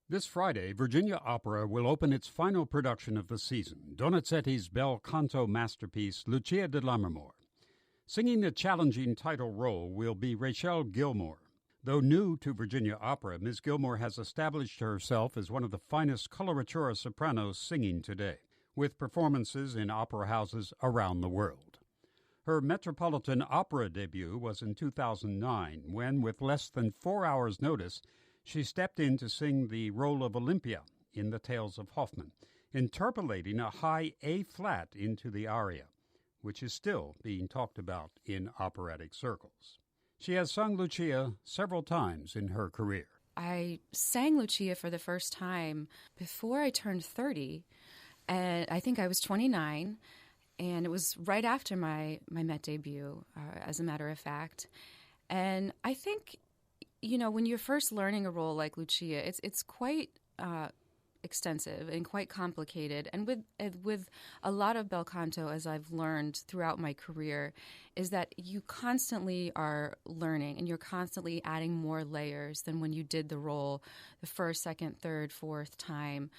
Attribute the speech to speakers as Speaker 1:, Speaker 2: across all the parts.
Speaker 1: This Friday, Virginia Opera will open its final production of the season, Donizetti's bel canto masterpiece, Lucia de Lammermoor. Singing the challenging title role will be Rachele Gilmore. Though new to Virginia Opera, Ms. Gilmore has established herself as one of the finest coloratura sopranos singing today, with performances in opera houses around the world. Her Metropolitan Opera debut was in 2009, when, with less than 4 hours' notice, she stepped in to sing the role of Olympia in The Tales of Hoffmann, interpolating a high A-flat into the aria, which is still being talked about in operatic circles. She has sung Lucia several times in her career.
Speaker 2: I sang Lucia for the first time before I turned 30, and I think I was 29, and it was right after my Met debut, as a matter of fact. And I think, when you're first learning a role like Lucia, it's quite extensive and quite complicated. And with a lot of bel canto, as I've learned throughout my career, is that you constantly are learning and you're constantly adding more layers than when you did the role the first, second, third, fourth time.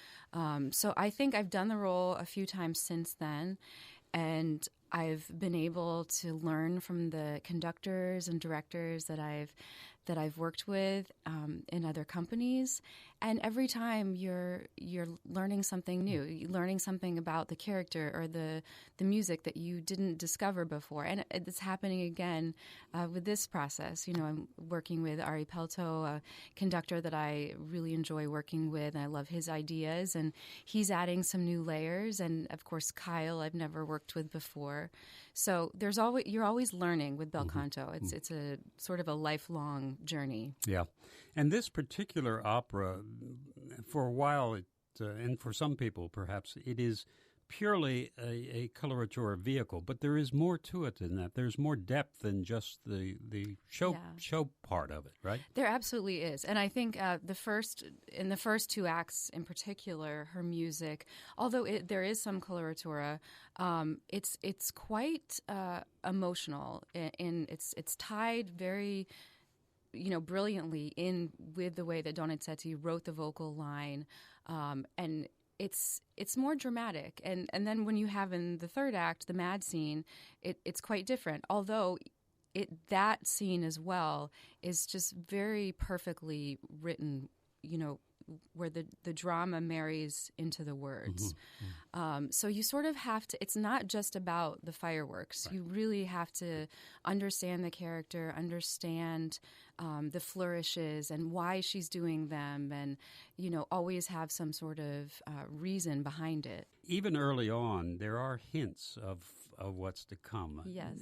Speaker 2: So I think I've done the role a few times since then, and I've been able to learn from the conductors and directors that I've worked with in other companies, and every time you're learning something new, you're learning something about the character or the music that you didn't discover before, and it's happening again with this process. I'm working with Ari Pelto, a conductor that I really enjoy working with, and I love his ideas, and he's adding some new layers, and of course Kyle I've never worked with before. So you're always learning with bel canto. It's a sort of a lifelong journey.
Speaker 1: Yeah. And this particular opera, for a while, and for some people perhaps, it is purely a coloratura vehicle, but there is more to it than that. There's more depth than just the show part of it, right?
Speaker 2: There absolutely is. And I think in the first two acts in particular, her music, although there is some coloratura, it's quite emotional, and it's tied very brilliantly in with the way that Donizetti wrote the vocal line, and it's more dramatic. And then when you have in the third act, the mad scene, it's quite different. Although that scene as well is just very perfectly written, where the drama marries into the words. So you sort of have to, it's not just about the fireworks. Right. You really have to understand the character, understand the flourishes and why she's doing them, and, always have some sort of reason behind it.
Speaker 1: Even early on, there are hints of what's to come.
Speaker 2: Yes.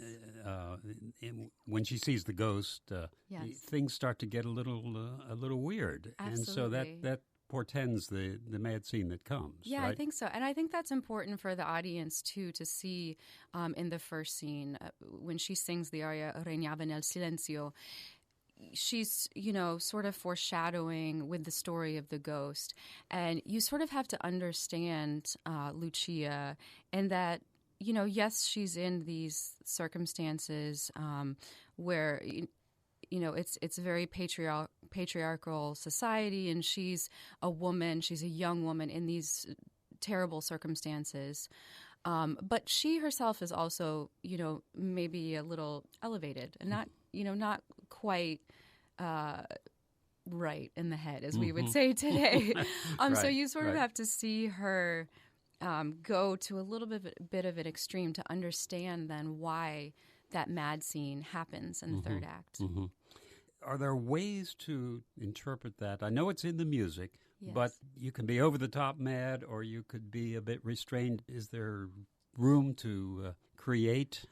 Speaker 1: When she sees the ghost,
Speaker 2: yes,
Speaker 1: things start to get a little weird.
Speaker 2: Absolutely.
Speaker 1: And so that portends the mad scene that comes.
Speaker 2: Yeah,
Speaker 1: right?
Speaker 2: I think so. And I think that's important for the audience, too, to see in the first scene, when she sings the aria Regnava nel silenzio. She's, sort of foreshadowing with the story of the ghost. And you sort of have to understand Lucia, and that, yes, she's in these circumstances where, it's a very patriarchal society, and she's a woman, she's a young woman in these terrible circumstances. But she herself is also, maybe a little elevated and not quite right in the head, as we would say today.
Speaker 1: Right,
Speaker 2: so you sort of
Speaker 1: right.
Speaker 2: have to see her go to a little bit of an extreme to understand then why that mad scene happens in the third act.
Speaker 1: Are there ways to interpret that? I know it's in the music,
Speaker 2: Yes.
Speaker 1: but you can be over the top mad, or you could be a bit restrained. Is there room to create?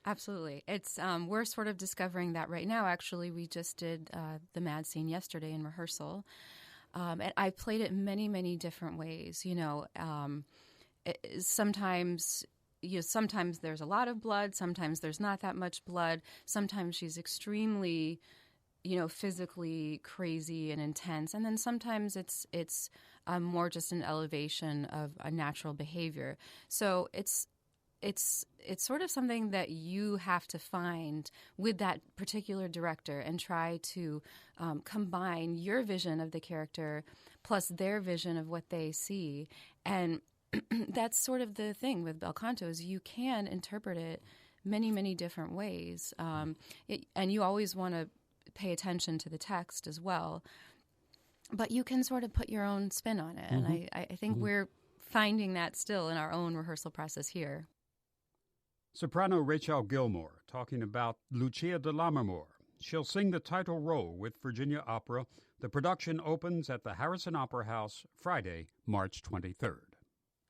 Speaker 2: Absolutely. It's we're sort of discovering that right now. Actually, we just did the mad scene yesterday in rehearsal, and I played it many, many different ways. Sometimes there's a lot of blood. Sometimes there's not that much blood. Sometimes she's extremely, physically crazy and intense, and then sometimes it's more just an elevation of a natural behavior. So it's sort of something that you have to find with that particular director and try to combine your vision of the character, plus their vision of what they see. And that's sort of the thing with bel canto is you can interpret it many, many different ways. And you always want to pay attention to the text as well. But you can sort of put your own spin on it. And I think we're finding that still in our own rehearsal process here.
Speaker 1: Soprano Rachele Gilmore talking about Lucia de Lammermoor. She'll sing the title role with Virginia Opera. The production opens at the Harrison Opera House Friday, March 23rd.